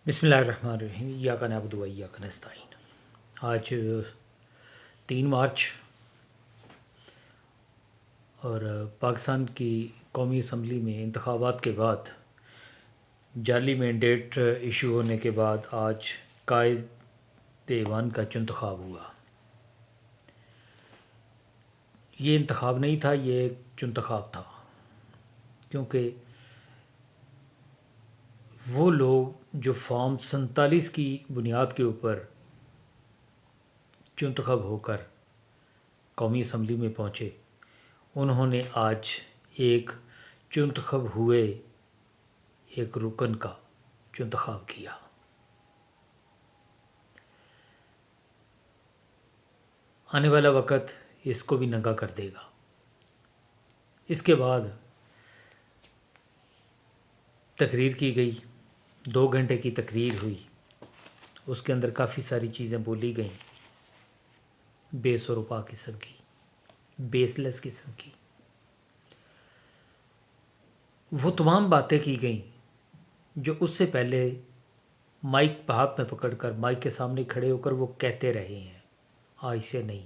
بسم اللہ الرحمن الرحیم ایاک نعبد و ایاک نستعین۔ آج 3 مارچ اور پاکستان کی قومی اسمبلی میں انتخابات کے بعد جعلی مینڈیٹ ایشو ہونے کے بعد آج قائد ایوان کا انتخاب ہوا۔ یہ انتخاب نہیں تھا، یہ ایک انتخاب تھا، کیونکہ وہ لوگ جو فارم 47 کی بنیاد کے اوپر منتخب ہو کر قومی اسمبلی میں پہنچے، انہوں نے آج ایک منتخب ہوئے ایک رکن کا انتخاب کیا۔ آنے والا وقت اس کو بھی ننگا کر دے گا۔ اس کے بعد تقریر کی گئی، 2 گھنٹے کی تقریر ہوئی، اس کے اندر کافی ساری چیزیں بولی گئیں، بے سروپا قسم کی، بیس لیس قسم کی۔ وہ تمام باتیں کی گئیں جو اس سے پہلے مائک ہاتھ میں پکڑ کر مائک کے سامنے کھڑے ہو کر وہ کہتے رہے ہیں، آج سے نہیں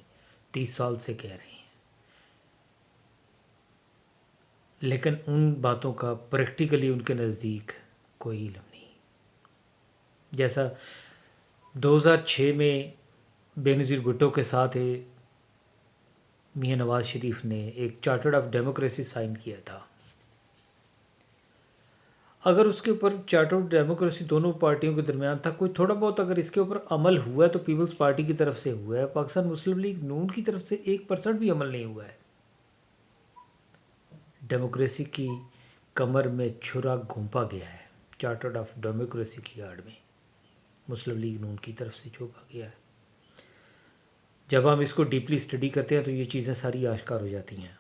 30 سال سے کہہ رہے ہیں، لیکن ان باتوں کا پریکٹیکلی ان کے نزدیک کوئی علم نہیں۔ جیسا 2006 میں بے نظیر بھٹو کے ساتھ میاں نواز شریف نے ایک چارٹر آف ڈیموکریسی سائن کیا تھا، اگر اس کے اوپر چارٹر آف ڈیموکریسی دونوں پارٹیوں کے درمیان تھا، کوئی تھوڑا بہت اگر اس کے اوپر عمل ہوا ہے تو پیپلز پارٹی کی طرف سے ہوا ہے، پاکستان مسلم لیگ نون کی طرف سے 1% بھی عمل نہیں ہوا ہے۔ ڈیموکریسی کی کمر میں چھرا گھونپا گیا ہے، چارٹر آف ڈیموکریسی کی آڑ میں مسلم لیگ نون کی طرف سے چھوپا گیا ہے۔ جب ہم اس کو ڈیپلی اسٹڈی کرتے ہیں تو یہ چیزیں ساری آشکار ہو جاتی ہیں۔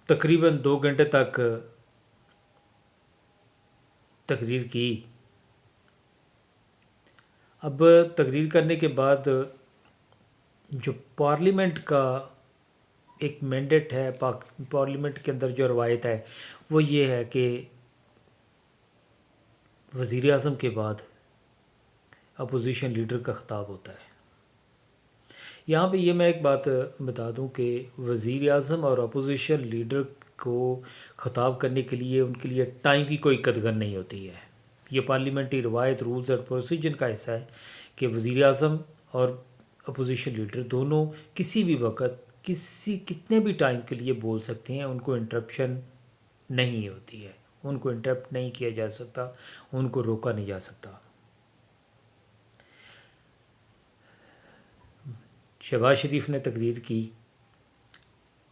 تقریباً 2 گھنٹے تک تقریر کی۔ اب تقریر کرنے کے بعد جو پارلیمنٹ کا ایک مینڈیٹ ہے، پارلیمنٹ کے اندر جو روایت ہے وہ یہ ہے کہ وزیر اعظم کے بعد اپوزیشن لیڈر کا خطاب ہوتا ہے۔ یہاں پہ یہ میں ایک بات بتا دوں کہ وزیر اعظم اور اپوزیشن لیڈر کو خطاب کرنے کے لیے ان کے لیے ٹائم کی کوئی قدر نہیں ہوتی ہے۔ یہ پارلیمنٹری روایت، رولز اور پروسیجر کا حصہ ہے کہ وزیر اعظم اور اپوزیشن لیڈر دونوں کسی بھی وقت کتنے بھی ٹائم کے لیے بول سکتے ہیں، ان کو انٹرپشن نہیں ہوتی ہے، ان کو انٹرپٹ نہیں کیا جا سکتا، ان کو روکا نہیں جا سکتا۔ شہباز شریف نے تقریر کی،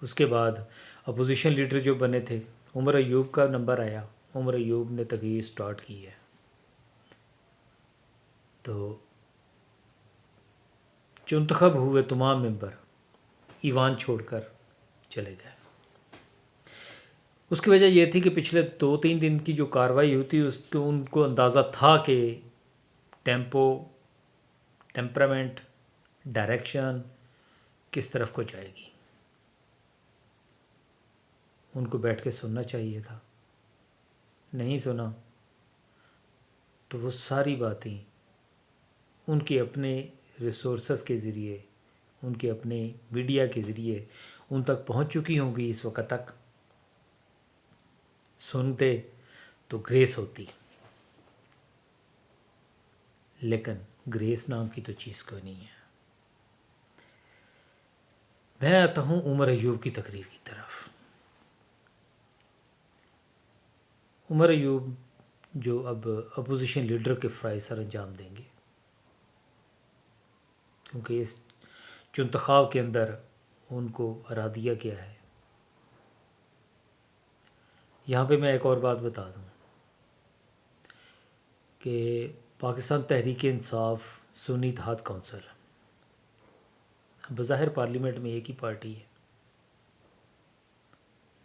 اس کے بعد اپوزیشن لیڈر جو بنے تھے، عمر ایوب کا نمبر آیا، عمر ایوب نے تقریر سٹارٹ کی ہے، تو منتخب ہوئے تمام ممبر ایوان چھوڑ کر چلے گئے۔ اس کی وجہ یہ تھی کہ پچھلے 2-3 دن کی جو کارروائی ہوتی اس کو ان کو اندازہ تھا کہ ٹیمپو، ٹیمپرامنٹ، ڈائریکشن کس طرف کو جائے گی۔ ان کو بیٹھ کے سننا چاہیے تھا، نہیں سنا تو وہ ساری باتیں ان کے اپنے ریسورسز کے ذریعے، ان کے اپنے میڈیا کے ذریعے ان تک پہنچ چکی ہوں گی۔ اس وقت تک سنتے تو گریس ہوتی، لیکن گریس نام کی تو چیز کوئی نہیں ہے۔ میں آتا ہوں عمر ایوب کی تقریر کی طرف۔ عمر ایوب جو اب اپوزیشن لیڈر کے فرائض سر انجام دیں گے، کیونکہ اس انتخاب کے اندر ان کو ہرا دیا گیا ہے۔ یہاں پہ میں ایک اور بات بتا دوں کہ پاکستان تحریک انصاف سنی اتحاد کونسل بظاہر پارلیمنٹ میں ایک ہی پارٹی ہے،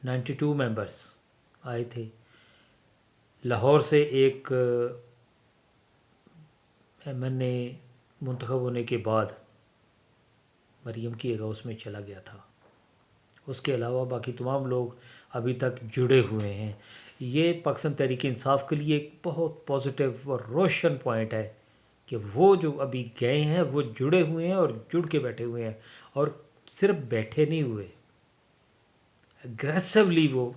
92 ممبرز آئے تھے۔ لاہور سے ایک ایم این اے منتخب ہونے کے بعد مریم کی ایگاؤس میں چلا گیا تھا، اس کے علاوہ باقی تمام لوگ ابھی تک جڑے ہوئے ہیں. یہ پاکستان تحریک انصاف کے لیے ایک بہت پازیٹیو اور روشن پوائنٹ ہے کہ وہ جو ابھی گئے ہیں وہ جڑے ہوئے ہیں اور جڑ کے بیٹھے ہوئے ہیں، اور صرف بیٹھے نہیں ہوئے، اگریسولی وہ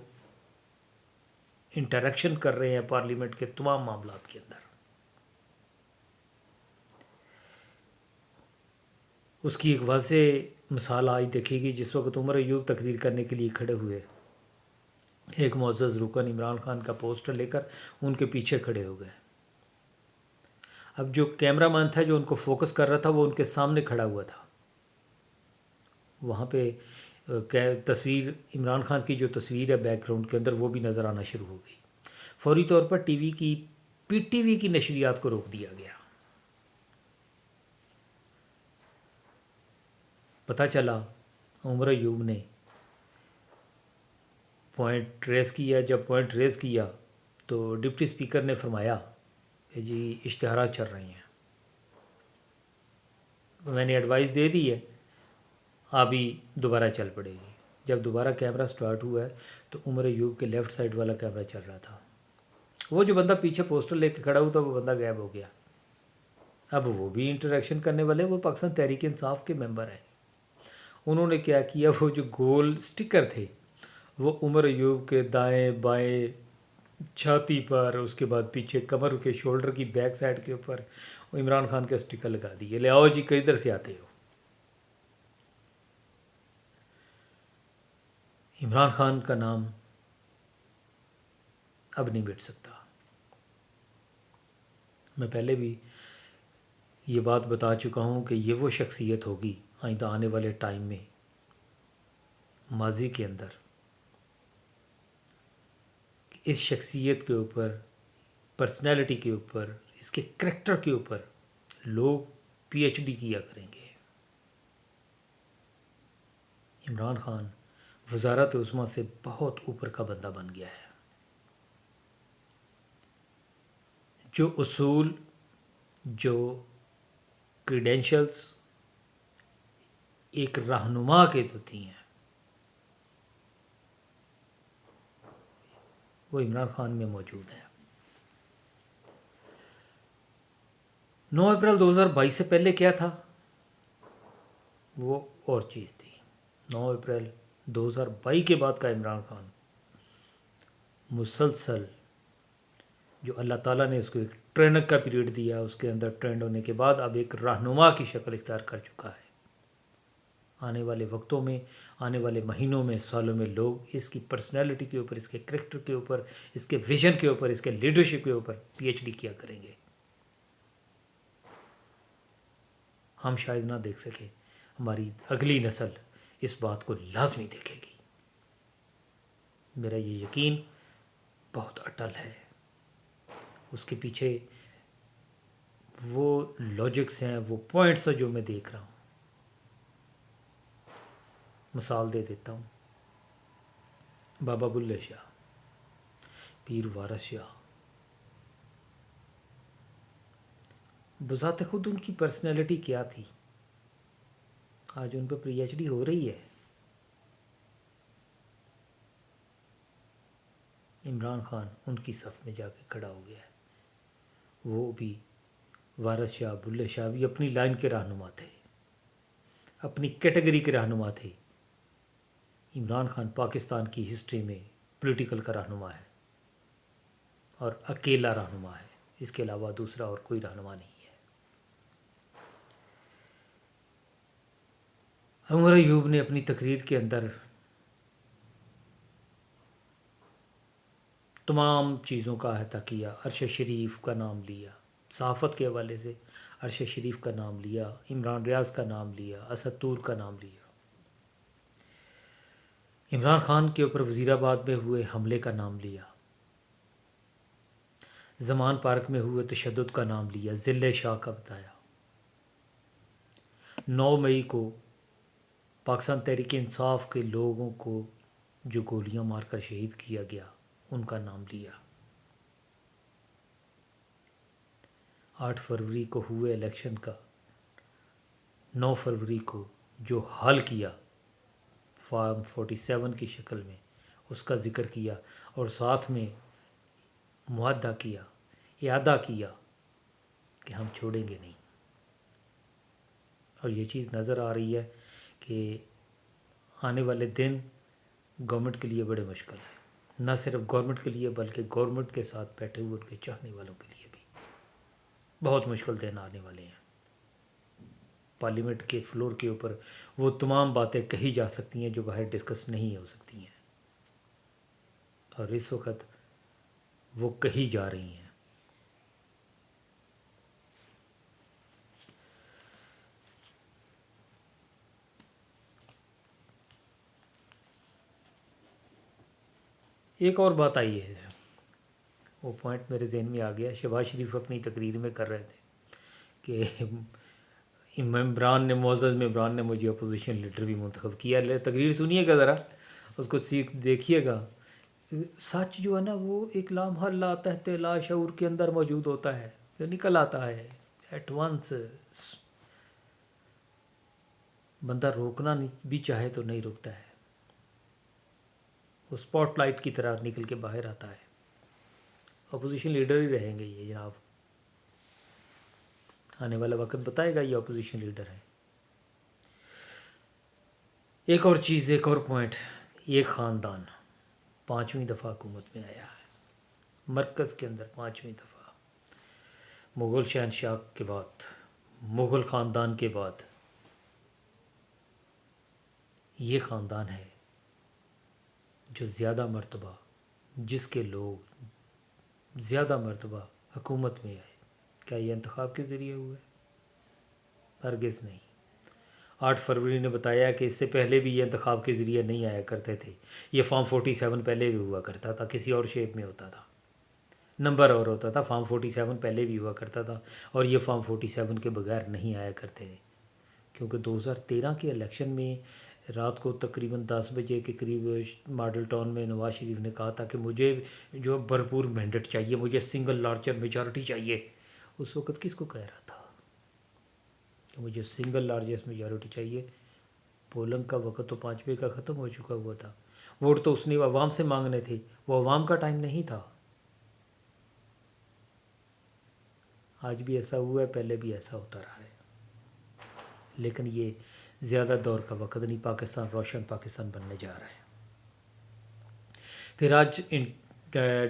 انٹریکشن کر رہے ہیں پارلیمنٹ کے تمام معاملات کے اندر. اس کی ایک واضح مثال آج دیکھے گی. جس وقت عمر ایوب تقریر کرنے کے لیے کھڑے ہوئے، ایک معزز رکن عمران خان کا پوسٹر لے کر ان کے پیچھے کھڑے ہو گئے. اب جو کیمرہ مین تھا جو ان کو فوکس کر رہا تھا وہ ان کے سامنے کھڑا ہوا تھا. وہاں پہ تصویر عمران خان کی جو تصویر ہے بیک گراؤنڈ کے اندر وہ بھی نظر آنا شروع ہو گئی. فوری طور پر پی ٹی وی کی نشریات کو روک دیا گیا. پتہ چلا عمر ایوب نے پوائنٹ ریز کیا. جب پوائنٹ ریز کیا تو ڈپٹی اسپیکر نے فرمایا کہ جی اشتہارات چل رہے ہیں. میں نے ایڈوائس دے دی ہے، ابھی دوبارہ چل پڑے گی. جب دوبارہ کیمرہ سٹارٹ ہوا ہے تو عمر ایوب کے لیفٹ سائڈ والا کیمرہ چل رہا تھا. وہ جو بندہ پیچھے پوسٹر لے کے کھڑا ہوا تھا وہ بندہ غائب ہو گیا. اب وہ بھی انٹریکشن کرنے والے، وہ پاکستان تحریک انصاف کے ممبر ہیں. انہوں نے کیا کیا، وہ جو گول سٹکر تھے وہ عمر ایوب کے دائیں بائیں چھاتی پر، اس کے بعد پیچھے کمر کے شولڈر کی بیک سائڈ کے اوپر عمران خان کا سٹکر لگا دیے. لے آؤ جی کدھر سے آتے ہو. عمران خان کا نام اب نہیں مٹ سکتا. میں پہلے بھی یہ بات بتا چکا ہوں کہ یہ وہ شخصیت ہوگی آئندہ آنے والے ٹائم میں، ماضی کے اندر، کہ اس شخصیت کے اوپر، پرسنالٹی کے اوپر، اس کے کریکٹر کے اوپر لوگ پی ایچ ڈی کیا کریں گے. عمران خان وزارت عظمیٰ سے بہت اوپر کا بندہ بن گیا ہے. جو اصول، جو کریڈینشلز ایک رہنما کے ہوتی ہیں وہ عمران خان میں موجود ہیں. 9 اپریل 2022 سے پہلے کیا تھا وہ اور چیز تھی. 9 اپریل 2022 کے بعد کا عمران خان مسلسل، جو اللہ تعالیٰ نے اس کو ایک ٹریننگ کا پیریڈ دیا، اس کے اندر ٹرینڈ ہونے کے بعد اب ایک رہنما کی شکل اختیار کر چکا ہے. آنے والے وقتوں میں، آنے والے مہینوں میں، سالوں میں لوگ اس کی پرسنالٹی کے اوپر، اس کے کریکٹر کے اوپر، اس کے ویژن کے اوپر، اس کے لیڈرشپ کے اوپر پی ایچ ڈی کیا کریں گے. ہم شاید نہ دیکھ سکیں، ہماری اگلی نسل اس بات کو لازمی دیکھے گی. میرا یہ یقین بہت اٹل ہے. اس کے پیچھے وہ لاجکس ہیں، وہ پوائنٹس ہیں جو میں دیکھ رہا ہوں. مثال دے دیتا ہوں. بابا بلے شاہ، پیر وارث شاہ، بذات خود ان کی پرسنالٹی کیا تھی، آج ان پہ پی ایچ ڈی ہو رہی ہے. عمران خان ان کی صف میں جا کے کھڑا ہو گیا ہے. وہ بھی وارث شاہ، بلے شاہ بھی اپنی لائن کے رہنما تھے، اپنی کیٹیگری کے رہنما تھے. عمران خان پاکستان کی ہسٹری میں پولیٹیکل کا رہنما ہے اور اکیلا رہنما ہے. اس کے علاوہ دوسرا اور کوئی رہنما نہیں ہے. عمر ایوب نے اپنی تقریر کے اندر تمام چیزوں کا احاطہ کیا. عرش شریف کا نام لیا، صحافت کے حوالے سے عرش شریف کا نام لیا، عمران ریاض کا نام لیا، اسد طور کا نام لیا. عمران خان کے اوپر وزیر آباد میں ہوئے حملے کا نام لیا، زمان پارک میں ہوئے تشدد کا نام لیا، ذل شاہ کا بتایا. 9 مئی کو پاکستان تحریک انصاف کے لوگوں کو جو گولیاں مار کر شہید کیا گیا ان کا نام لیا. 8 فروری کو ہوئے الیکشن کا، 9 فروری کو جو حل کیا فارم 47 کی شکل میں اس کا ذکر کیا اور ساتھ میں معاہدہ کیا، اعادہ کیا کہ ہم چھوڑیں گے نہیں. اور یہ چیز نظر آ رہی ہے کہ آنے والے دن گورنمنٹ کے لیے بڑے مشکل ہیں، نہ صرف گورنمنٹ کے لیے بلکہ گورنمنٹ کے ساتھ بیٹھے ہوئے ان کے چاہنے والوں کے لیے بھی بہت مشکل دن آنے والے ہیں. پارلیمنٹ کے فلور کے اوپر وہ تمام باتیں کہی جا سکتی ہیں جو باہر ڈسکس نہیں ہو سکتی ہیں، اور اس وقت وہ کہی جا رہی ہیں. ایک اور بات آئی ہے، وہ پوائنٹ میرے ذہن میں آ گیا. شہباز شریف اپنی تقریر میں کر رہے تھے کہ عمران نے معزز ممبران نے مجھے اپوزیشن لیڈر بھی منتخب کیا. تقریر سنیے گا ذرا، اس کو سیکھ دیکھیے گا. سچ جو ہے نا وہ ایک لامحال تحت لا شعور کے اندر موجود ہوتا ہے، جو نکل آتا ہے ایٹ ونس. بندہ روکنا بھی چاہے تو نہیں رکتا ہے، وہ اسپاٹ لائٹ کی طرح نکل کے باہر آتا ہے. اپوزیشن لیڈر ہی رہیں گے یہ جناب، آنے والا وقت بتائے گا یہ اپوزیشن لیڈر ہے. ایک اور چیز، ایک اور پوائنٹ، یہ خاندان 5ویں دفعہ حکومت میں آیا ہے، مرکز کے اندر 5ویں دفعہ. مغل شہنشاہ کے بعد، مغل خاندان کے بعد یہ خاندان ہے جو زیادہ مرتبہ، جس کے لوگ زیادہ مرتبہ حکومت میں آئے. کیا یہ انتخاب کے ذریعے ہوئے؟ ہرگز نہیں. 8 فروری نے بتایا کہ اس سے پہلے بھی یہ انتخاب کے ذریعے نہیں آیا کرتے تھے. یہ فارم 47 پہلے بھی ہوا کرتا تھا، کسی اور شیپ میں ہوتا تھا، نمبر اور ہوتا تھا. فارم 47 پہلے بھی ہوا کرتا تھا، اور یہ فارم 47 کے بغیر نہیں آیا کرتے تھے. کیونکہ 2013 کے الیکشن میں رات کو تقریباً 10 بجے کے قریب ماڈل ٹاؤن میں نواز شریف نے کہا تھا کہ مجھے جو بھرپور مینڈیٹ چاہیے، مجھے سنگل لارجر میجارٹی چاہیے. اس وقت کس کو کہہ رہا تھا کہ مجھے سنگل لارجسٹ میجارٹی چاہیے؟ پولنگ کا وقت تو 5ویں کا ختم ہو چکا ہوا تھا. ووٹ تو اس نے عوام سے مانگنے تھے، وہ عوام کا ٹائم نہیں تھا. آج بھی ایسا ہوا ہے، پہلے بھی ایسا ہوتا رہا ہے، لیکن یہ زیادہ دور کا وقت نہیں. پاکستان روشن پاکستان بننے جا رہا ہے. پھر آج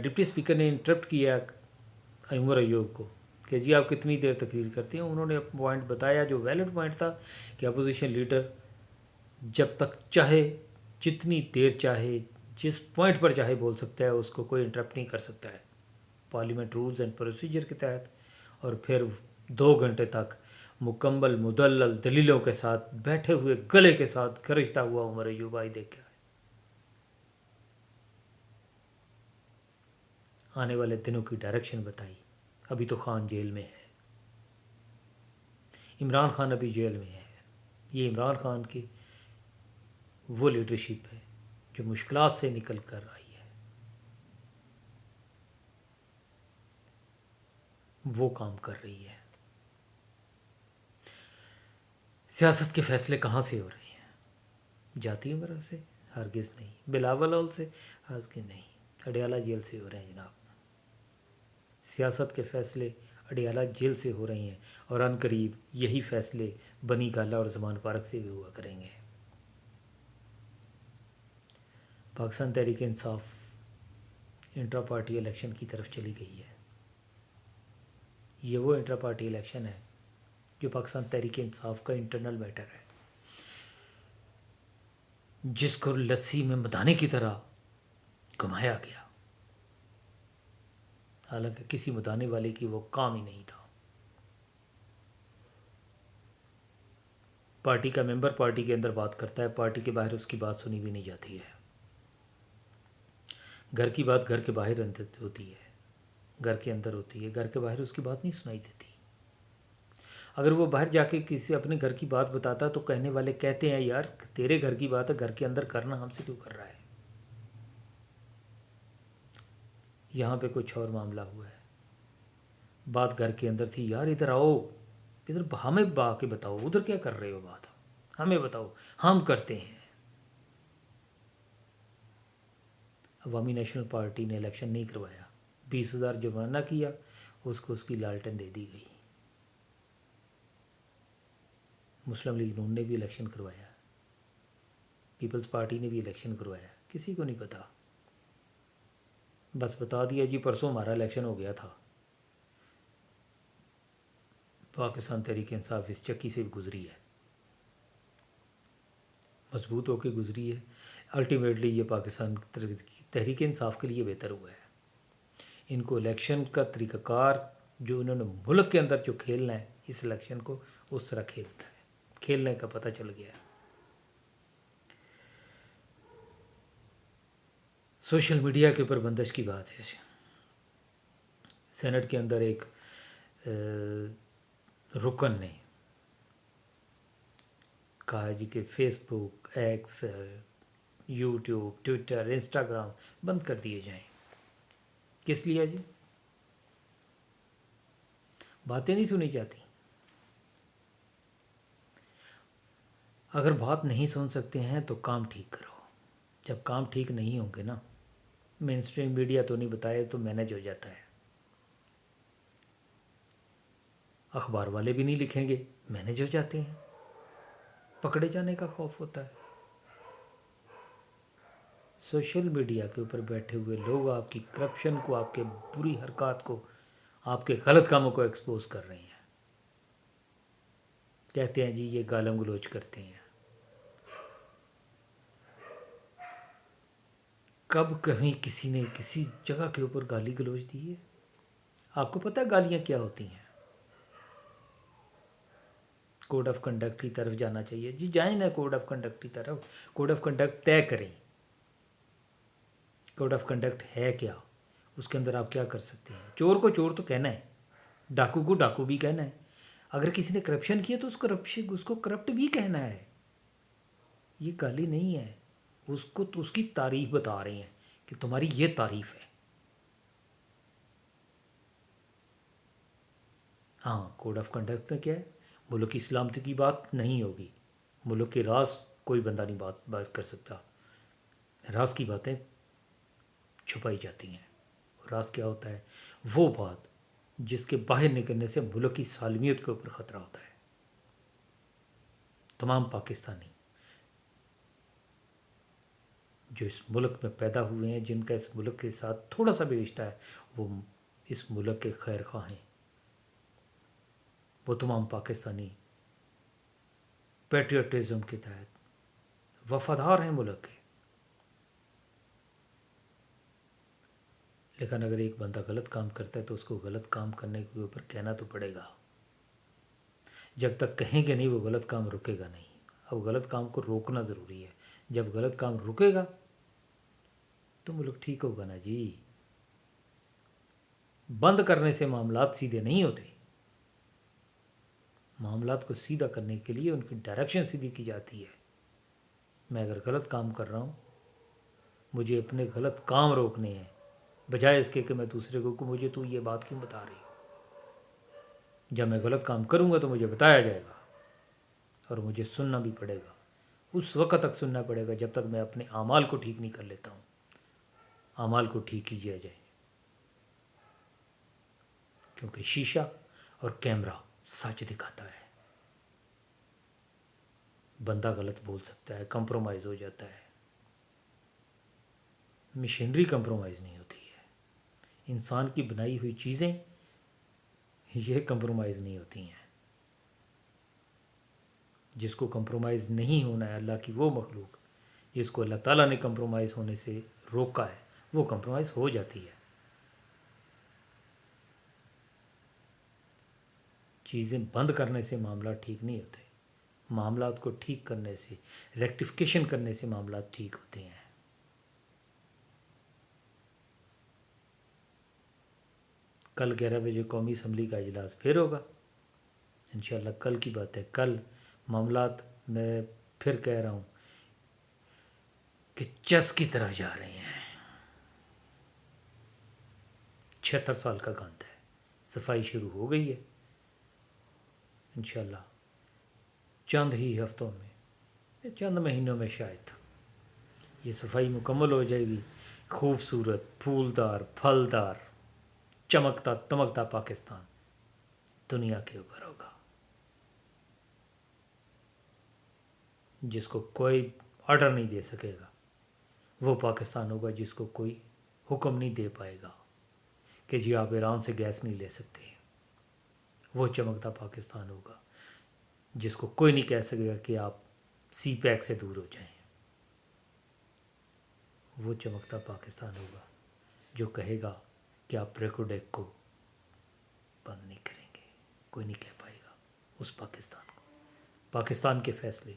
ڈپٹی اسپیکر نے انٹرپٹ کیا عمر ایوب کو کہ جی آپ کتنی دیر تقریر کرتے ہیں. انہوں نے پوائنٹ بتایا جو ویلڈ پوائنٹ تھا کہ اپوزیشن لیڈر جب تک چاہے، جتنی دیر چاہے، جس پوائنٹ پر چاہے بول سکتا ہے، اس کو کوئی انٹرپٹ نہیں کر سکتا ہے پارلیمنٹ رولز اینڈ پروسیجر کے تحت. اور پھر 2 گھنٹے تک مکمل مدلل دلیلوں کے ساتھ بیٹھے ہوئے گلے کے ساتھ گرجتا ہوا عمر ایوب آئی دیکھا ہے. آنے والے دنوں کی ڈائریکشن بتائی. ابھی تو خان جیل میں ہے، عمران خان ابھی جیل میں ہے. یہ عمران خان کی وہ لیڈرشپ ہے جو مشکلات سے نکل کر آئی ہے، وہ کام کر رہی ہے. سیاست کے فیصلے کہاں سے ہو رہے ہیں؟ جاتی عمرہ سے؟ ہرگز نہیں. بلاول ہال سے؟ ہرگز نہیں. اڈیالہ جیل سے ہو رہے ہیں جناب. سیاست کے فیصلے اڈیالہ جیل سے ہو رہے ہیں، اور عن قریب یہی فیصلے بنی گالہ اور زمان پارک سے بھی ہوا کریں گے. Pakistan Tehreek Insaf intra party election کی طرف چلی گئی ہے. یہ وہ انٹرا پارٹی الیکشن ہے جو پاکستان تحریک انصاف کا انٹرنل میٹر ہے، جس کو لسی میں مدانے کی طرح گھمایا گیا، حالانکہ کسی مدانے والے کی وہ کام ہی نہیں تھا. پارٹی کا ممبر پارٹی کے اندر بات کرتا ہے، پارٹی کے باہر اس کی بات سنی بھی نہیں جاتی ہے. گھر کی بات گھر کے باہر ہوتی ہے، گھر کے اندر ہوتی ہے، گھر کے باہر اس کی بات نہیں سنائی دیتی. اگر وہ باہر جا کے کسی اپنے گھر کی بات بتاتا تو کہنے والے کہتے ہیں یار تیرے گھر کی بات ہے، گھر کے اندر کرنا ہم سے کیوں کر رہا ہے. یہاں پہ کچھ اور معاملہ ہوا ہے. بات گھر کے اندر تھی، یار ادھر آؤ، ادھر ہمیں با کے بتاؤ ادھر کیا کر رہے ہو، بات ہمیں بتاؤ، ہم کرتے ہیں. عوامی نیشنل پارٹی نے الیکشن نہیں کروایا، 20,000 جرمانہ کیا، اس کو اس کی لالٹن دے دی گئی۔ مسلم لیگ نون نے بھی الیکشن کروایا، پیپلز پارٹی نے بھی الیکشن کروایا، کسی کو نہیں پتہ، بس بتا دیا جی پرسوں ہمارا الیکشن ہو گیا تھا۔ پاکستان تحریک انصاف اس چکی سے بھی گزری ہے، مضبوط ہو کے گزری ہے۔ الٹیمیٹلی یہ پاکستان تحریک انصاف کے لیے بہتر ہوا ہے۔ ان کو الیکشن کا طریقہ کار جو انہوں نے ملک کے اندر جو کھیلنا ہے اس الیکشن کو، اس طرح کھیلتا ہے، کھیلنے کا پتہ چل گیا ہے۔ سوشل میڈیا کے اوپر بندش کی بات ہے، سینٹ کے اندر ایک رکن نے کہا جی کہ فیس بک، ایکس، یوٹیوب، ٹویٹر، انسٹاگرام بند کر دیے جائیں۔ کس لیے جی؟ باتیں نہیں سنی جاتی۔ اگر بات نہیں سن سکتے ہیں تو کام ٹھیک کرو۔ جب کام ٹھیک نہیں ہوں گے نا، مین اسٹریم میڈیا تو نہیں بتائے تو مینیج ہو جاتا ہے، اخبار والے بھی نہیں لکھیں گے، مینیج ہو جاتے ہیں، پکڑے جانے کا خوف ہوتا ہے۔ سوشل میڈیا کے اوپر بیٹھے ہوئے لوگ آپ کی کرپشن کو، آپ کے بری حرکات کو، آپ کے غلط کاموں کو ایکسپوز کر رہے ہیں، کہتے ہیں جی یہ گالم گلوچ کرتے ہیں۔ کب کہیں کسی نے کسی جگہ کے اوپر گالی گلوچ دی ہے؟ آپ کو پتہ ہے گالیاں کیا ہوتی ہیں؟ کوڈ آف کنڈکٹ کی طرف جانا چاہیے، جی جائیں نا کوڈ آف کنڈکٹ کی طرف، کوڈ آف کنڈکٹ طے کریں۔ کوڈ آف کنڈکٹ ہے کیا؟ اس کے اندر آپ کیا کر سکتے ہیں؟ چور کو چور تو کہنا ہے، ڈاکو کو ڈاکو بھی کہنا ہے، اگر کسی نے کرپشن کیا تو اس کو کرپٹ بھی کہنا ہے۔ یہ گالی نہیں ہے، اس کو تو اس کی تعریف بتا رہے ہیں کہ تمہاری یہ تعریف ہے۔ ہاں، کوڈ آف کنڈکٹ میں کیا ہے؟ ملک کی سلامتی کی بات نہیں ہوگی، ملک کے راز کوئی بندہ نہیں بات کر سکتا، راز کی باتیں چھپائی جاتی ہیں۔ راز کیا ہوتا ہے؟ وہ بات جس کے باہر نکلنے سے ملک کی سالمیت کے اوپر خطرہ ہوتا ہے۔ تمام پاکستانی جو اس ملک میں پیدا ہوئے ہیں، جن کا اس ملک کے ساتھ تھوڑا سا بھی رشتہ ہے، وہ اس ملک کے خیر خواہ ہیں، وہ تمام پاکستانی پیٹریوٹزم کے تحت وفادار ہیں ملک کے۔ لیکن اگر ایک بندہ غلط کام کرتا ہے تو اس کو غلط کام کرنے کے اوپر کہنا تو پڑے گا، جب تک کہیں گے نہیں وہ غلط کام رکے گا نہیں۔ اب غلط کام کو روکنا ضروری ہے، جب غلط کام رکے گا تو ملک ٹھیک ہوگا نا جی۔ بند کرنے سے معاملات سیدھے نہیں ہوتے، معاملات کو سیدھا کرنے کے لیے ان کی ڈائریکشن سیدھی کی جاتی ہے۔ میں اگر غلط کام کر رہا ہوں، مجھے اپنے غلط کام روکنے ہیں، بجائے اس کے کہ میں دوسرے کو کہ مجھے تو یہ بات کیوں بتا رہی ہو۔ جب میں غلط کام کروں گا تو مجھے بتایا جائے گا اور مجھے سننا بھی پڑے گا، اس وقت تک سننا پڑے گا جب تک میں اپنے اعمال کو ٹھیک نہیں کر لیتا ہوں۔ اعمال کو ٹھیک کیا جائے، کیونکہ شیشہ اور کیمرہ سچ دکھاتا ہے۔ بندہ غلط بول سکتا ہے، کمپرومائز ہو جاتا ہے، مشینری کمپرومائز نہیں ہوتی ہے، انسان کی بنائی ہوئی چیزیں یہ کمپرومائز نہیں ہوتی ہیں۔ جس کو کمپرومائز نہیں ہونا ہے، اللہ کی وہ مخلوق جس کو اللہ تعالیٰ نے کمپرومائز ہونے سے روکا ہے، وہ کمپرومائز ہو جاتی ہے۔ چیزیں بند کرنے سے معاملات ٹھیک نہیں ہوتے، معاملات کو ٹھیک کرنے سے، ریکٹیفیکیشن کرنے سے معاملات ٹھیک ہوتے ہیں۔ کل 11 بجے قومی اسمبلی کا اجلاس پھر ہوگا انشاءاللہ، کل کی بات ہے۔ کل معاملات میں پھر کہہ رہا ہوں کہ چس کی طرف جا رہے ہیں۔ 76 سال کا گند ہے، صفائی شروع ہو گئی ہے، انشاءاللہ چند ہی ہفتوں میں، چند مہینوں میں شاید یہ صفائی مکمل ہو جائے گی۔ خوبصورت پھولدار پھلدار چمکتا دمکتا پاکستان دنیا کے اوپر ہوگا، جس کو کوئی آرڈر نہیں دے سکے گا۔ وہ پاکستان ہوگا جس کو کوئی حکم نہیں دے پائے گا کہ جی آپ ایران سے گیس نہیں لے سکتے۔ وہ چمکتا پاکستان ہوگا جس کو کوئی نہیں کہہ سکے گا کہ آپ سی پیک سے دور ہو جائیں۔ وہ چمکتا پاکستان ہوگا جو کہے گا کہ آپ ریکوڈیک کو بند نہیں کریں گے، کوئی نہیں کہہ پائے گا اس پاکستان کو۔ پاکستان کے فیصلے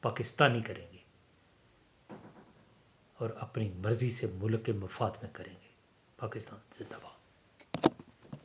پاکستانی کریں گے اور اپنی مرضی سے ملک کے مفاد میں کریں گے۔ پاکستان زندہ باد۔